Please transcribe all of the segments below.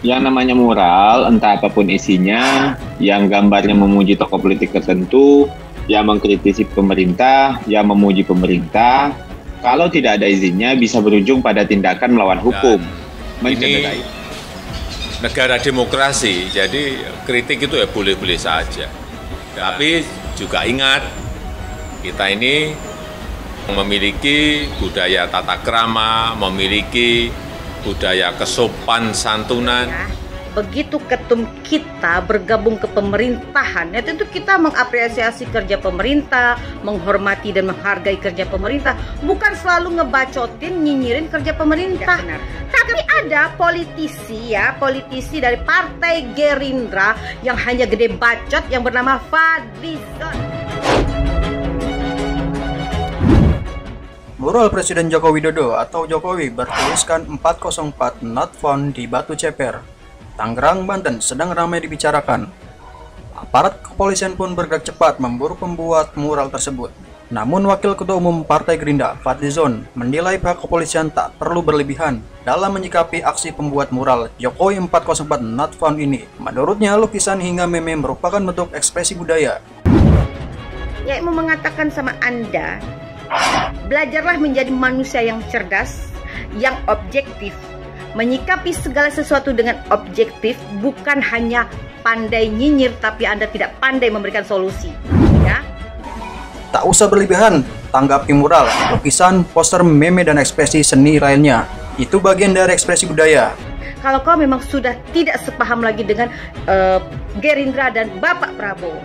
Yang namanya mural, entah apapun isinya, yang gambarnya memuji tokoh politik tertentu, yang mengkritisi pemerintah, yang memuji pemerintah, kalau tidak ada izinnya bisa berujung pada tindakan melawan hukum. Ini negara demokrasi, jadi kritik itu ya boleh-boleh saja. Tapi juga ingat, kita ini memiliki budaya tata krama, memiliki budaya kesopan santunan. Begitu ketum kita bergabung ke pemerintahan, ya tentu kita mengapresiasi kerja pemerintah, menghormati dan menghargai kerja pemerintah, bukan selalu ngebacotin, nyinyirin kerja pemerintah. Ya, tapi ada politisi dari Partai Gerindra yang hanya gede bacot yang bernama Fadlizon. Mural Presiden Joko Widodo atau Jokowi bertuliskan 404 not found di Batu Ceper, Tangerang, Banten sedang ramai dibicarakan. Aparat kepolisian pun bergerak cepat memburu pembuat mural tersebut. Namun Wakil Ketua Umum Partai Gerindra, Fadlizon, menilai pihak kepolisian tak perlu berlebihan dalam menyikapi aksi pembuat mural Jokowi 404 not found ini. Menurutnya, lukisan hingga meme merupakan bentuk ekspresi budaya. Ya, mau mengatakan sama Anda, belajarlah menjadi manusia yang cerdas, yang objektif, menyikapi segala sesuatu dengan objektif, bukan hanya pandai nyinyir tapi Anda tidak pandai memberikan solusi, ya. Tak usah berlebihan, tanggapi mural, lukisan, poster, meme, dan ekspresi seni lainnya. Itu bagian dari ekspresi budaya. Kalau kau memang sudah tidak sepaham lagi dengan Gerindra dan Bapak Prabowo,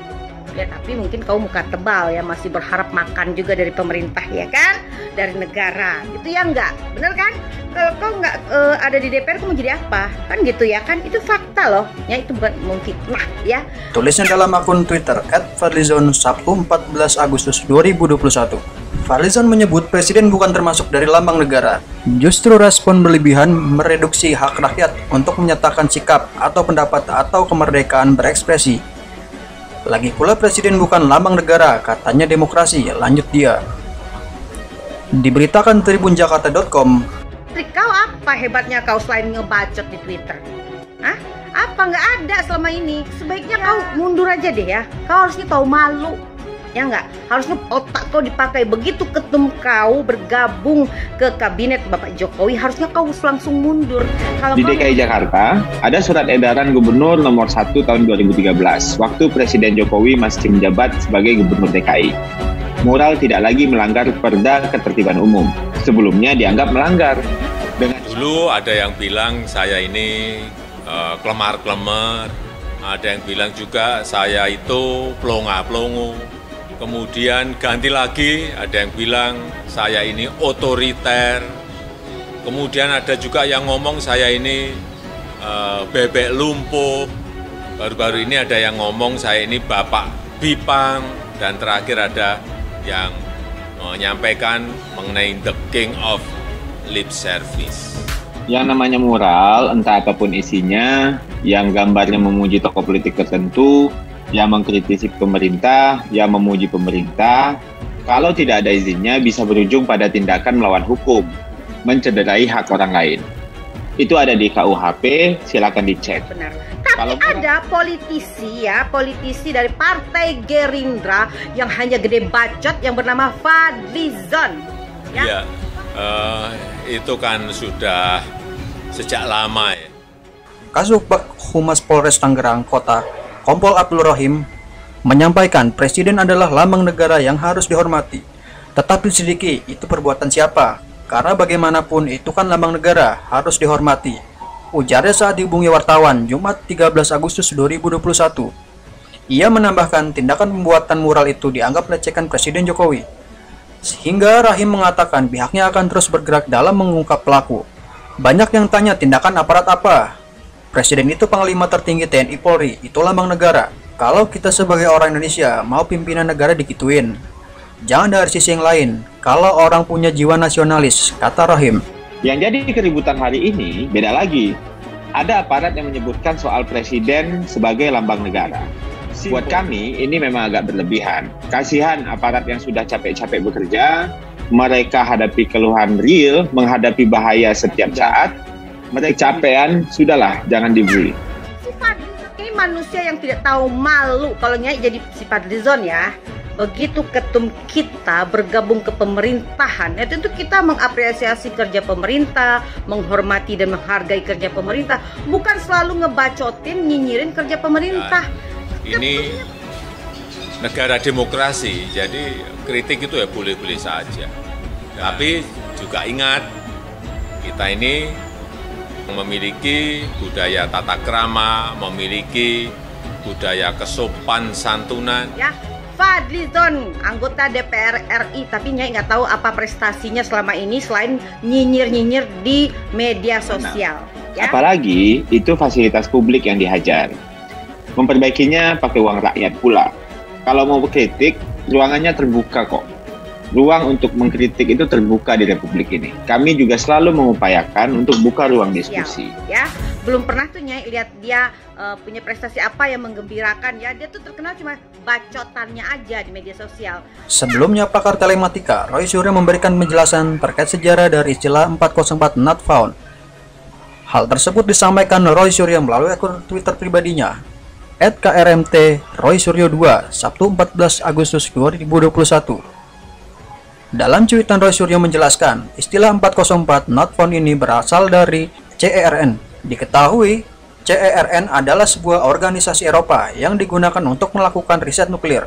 ya tapi mungkin kau muka tebal ya, masih berharap makan juga dari pemerintah ya kan, dari negara itu ya, enggak bener kan? Kalau kau nggak ada di DPR kau mau jadi apa kan, gitu ya kan, itu fakta loh ya, itu bukan mungkin ya. Tulisnya dalam akun Twitter @fadlizon Sabtu 14 Agustus 2021. Fadlizon menyebut presiden bukan termasuk dari lambang negara, justru respon berlebihan mereduksi hak rakyat untuk menyatakan sikap atau pendapat atau kemerdekaan berekspresi. Lagi pula presiden bukan lambang negara, katanya demokrasi, lanjut dia. Diberitakan tribunjakarta.com, Kau apa hebatnya kau selain ngebacot di Twitter? Hah? Apa nggak ada selama ini? Sebaiknya kau mundur aja deh ya. Kau harusnya tahu malu. Ya nggak? Harusnya otak kau dipakai. Begitu ketum kau bergabung ke kabinet Bapak Jokowi, harusnya kau langsung mundur. Di DKI Jakarta, ada surat edaran Gubernur nomor 1 tahun 2013, waktu Presiden Jokowi masih menjabat sebagai Gubernur DKI. Mural tidak lagi melanggar Perda Ketertiban Umum. Sebelumnya dianggap melanggar. Dulu ada yang bilang saya ini kelemar-kelemar, ada yang bilang juga saya itu pelongo-pelongo. Kemudian ganti lagi, ada yang bilang saya ini otoriter. Kemudian ada juga yang ngomong saya ini bebek lumpuh. Baru-baru ini ada yang ngomong saya ini Bapak Bipang. Dan terakhir ada yang menyampaikan mengenai the king of lip service. Yang namanya mural, entah apapun isinya, yang gambarnya memuji tokoh politik tertentu, yang mengkritisi pemerintah, yang memuji pemerintah, kalau tidak ada izinnya bisa berujung pada tindakan melawan hukum, mencederai hak orang lain. Itu ada di KUHP, silakan dicek. Benar. Tapi ada politisi dari Partai Gerindra yang hanya gede bacot yang bernama Fadlizon. Ya, itu kan sudah sejak lama ya. Kasubag Humas Polres Tangerang Kota, Kompol Abdul Rahim, menyampaikan presiden adalah lambang negara yang harus dihormati. Tetapi sedikit, itu perbuatan siapa? Karena bagaimanapun itu kan lambang negara, harus dihormati. Ujarnya saat dihubungi wartawan Jumat 13 Agustus 2021. Ia menambahkan tindakan pembuatan mural itu dianggap melecehkan Presiden Jokowi. Sehingga Rahim mengatakan pihaknya akan terus bergerak dalam mengungkap pelaku. Banyak yang tanya tindakan aparat apa? Presiden itu panglima tertinggi TNI Polri, itu lambang negara. Kalau kita sebagai orang Indonesia mau pimpinan negara dikituin. Jangan dari sisi yang lain, kalau orang punya jiwa nasionalis, kata Rahim. Yang jadi keributan hari ini beda lagi. Ada aparat yang menyebutkan soal presiden sebagai lambang negara. Buat kami ini memang agak berlebihan. Kasihan aparat yang sudah capek-capek bekerja, mereka hadapi keluhan real, menghadapi bahaya setiap saat, Mereka capean, sudahlah, jangan dibully. Si Fadli ini manusia yang tidak tahu malu kalau Nyai jadi si Fadlizon ya. Begitu ketum kita bergabung ke pemerintahan, ya tentu kita mengapresiasi kerja pemerintah, menghormati dan menghargai kerja pemerintah, bukan selalu ngebacotin, nyinyirin kerja pemerintah. Ini negara demokrasi, jadi kritik itu ya boleh-boleh saja. Tapi juga ingat, kita ini memiliki budaya tata krama, memiliki budaya kesopan santunan. Ya, Fadlizon, anggota DPR RI, tapi Nyai nggak tahu apa prestasinya selama ini selain nyinyir-nyinyir di media sosial. Ya? Apalagi itu fasilitas publik yang dihajar. Memperbaikinya pakai uang rakyat pula. Kalau mau kritik, ruangannya terbuka kok. Ruang untuk mengkritik itu terbuka di Republik ini. Kami juga selalu mengupayakan untuk buka ruang diskusi. Ya, belum pernah tuh Nyai lihat dia punya prestasi apa yang menggembirakan ya. Dia tuh terkenal cuma bacotannya aja di media sosial. Sebelumnya pakar telematika Roy Suryo memberikan penjelasan terkait sejarah dari istilah 404 not found. Hal tersebut disampaikan Roy Suryo melalui akun Twitter pribadinya @krmt_roysuryo2 Sabtu 14 Agustus 2021. Dalam cuitan Roy Suryo menjelaskan, istilah 404 not found ini berasal dari CERN. Diketahui, CERN adalah sebuah organisasi Eropa yang digunakan untuk melakukan riset nuklir.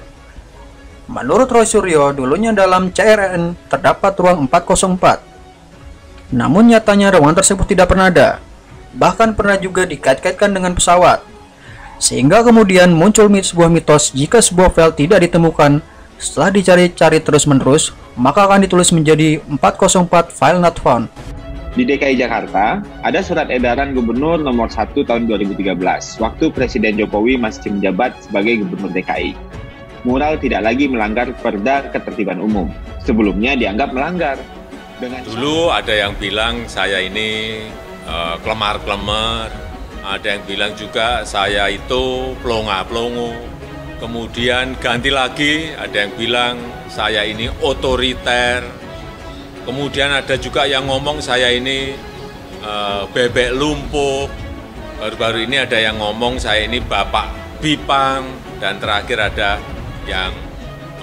Menurut Roy Suryo, dulunya dalam CERN terdapat ruang 404. Namun nyatanya ruang tersebut tidak pernah ada. Bahkan pernah juga dikait-kaitkan dengan pesawat. Sehingga kemudian muncul sebuah mitos jika sebuah file tidak ditemukan, setelah dicari-cari terus-menerus, maka akan ditulis menjadi 404 file not found. Di DKI Jakarta, ada surat edaran Gubernur nomor 1 tahun 2013, waktu Presiden Jokowi masih menjabat sebagai Gubernur DKI. Mural tidak lagi melanggar Perda Ketertiban Umum. Sebelumnya dianggap melanggar. Dulu ada yang bilang saya ini kelemar-kelemar, ada yang bilang juga saya itu pelongo-pelongo. Kemudian ganti lagi, ada yang bilang saya ini otoriter. Kemudian ada juga yang ngomong saya ini bebek lumpuh. Baru-baru ini ada yang ngomong saya ini bapak bipang. Dan terakhir ada yang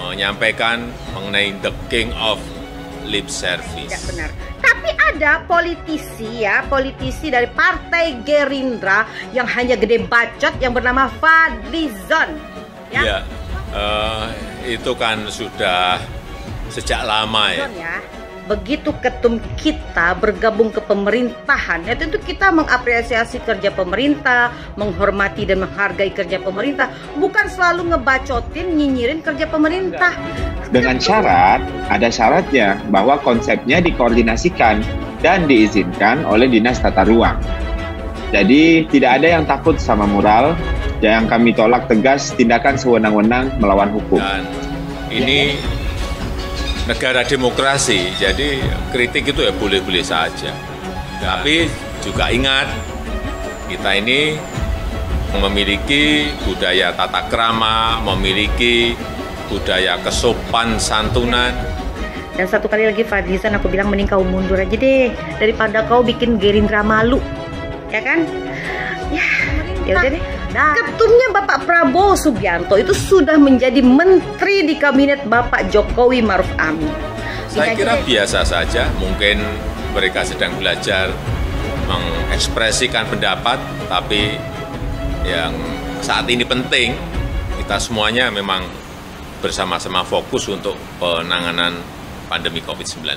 menyampaikan mengenai the king of lip service. Tidak benar. Tapi ada politisi dari Partai Gerindra yang hanya gede bacot yang bernama Fadlizon. Ya, itu kan sudah sejak lama ya. Begitu ketum kita bergabung ke pemerintahan, ya tentu kita mengapresiasi kerja pemerintah, menghormati dan menghargai kerja pemerintah, bukan selalu ngebacotin, nyinyirin kerja pemerintah. Dengan syarat, ada syaratnya bahwa konsepnya dikoordinasikan dan diizinkan oleh Dinas Tata Ruang. Jadi tidak ada yang takut sama mural. Yang kami tolak tegas tindakan sewenang-wenang melawan hukum. Dan ini negara demokrasi, jadi kritik itu ya boleh-boleh saja. Tapi juga ingat, kita ini memiliki budaya tata krama, memiliki budaya kesopan santunan. Dan satu kali lagi Fadlizon, aku bilang mending kau mundur aja deh daripada kau bikin Gerindra malu, ya kan? Ya udah deh. Ketumnya Bapak Prabowo Subianto itu sudah menjadi menteri di kabinet Bapak Jokowi Maruf Amin. Saya kira biasa saja, mungkin mereka sedang belajar mengekspresikan pendapat, tapi yang saat ini penting, kita semuanya memang bersama-sama fokus untuk penanganan pandemi COVID-19.